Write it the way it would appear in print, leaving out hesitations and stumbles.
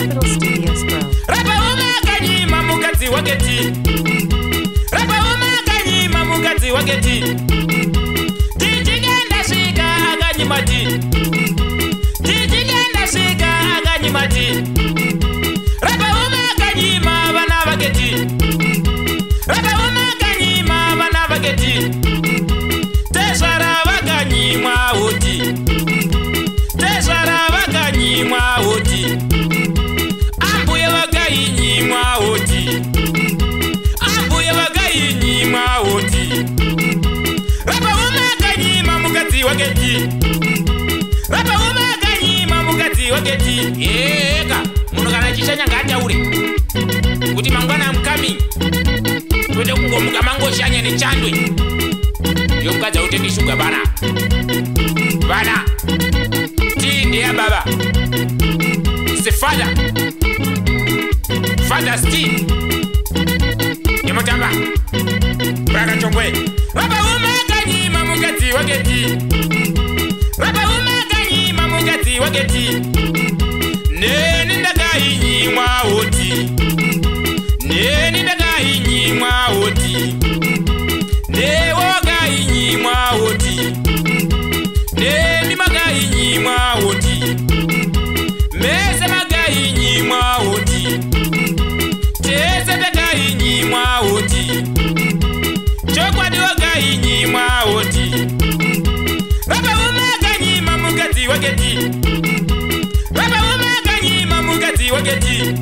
Capital Studios Pro. Rapa umaganyima mukazi waketi. Rapa umaganyima mukazi waketi. Tijigenda shika aganyimati. Tijigenda shika aganyimati. Rapa umaganyima bana waketi. Rapa umaganyima bana waketi. Tesara waganyima oti. Tesara waganyima oti. Ambuye waganyima oti. Ambuye waganyima oti. Rapa umaganyima mukazi waketi. Rapa umaganyima mukazi waketi. Eka muno kana chishanya ngati aure. Kuti mangwana mkami. Twende kungomuka mango shanya ni chandwe. Yo mkaza utendi shuga bana. Bana. Tinde ya baba. Se father. Father Steve. Yamotamba. Braga chongwe. Rapa umaganyima mukazi waketi. Rapa umaganyima mukazi waketi. Neni ndaganyima oti. Neni ndaganyima oti. Newo ganyima oti. Neni maganyima oti. Mese maganyima oti. Tese ndaganyima oti. Chokwadi waganyima oti. Rapa umaganyima mukazi waketi. Rapa umaganyima mukazi waketi.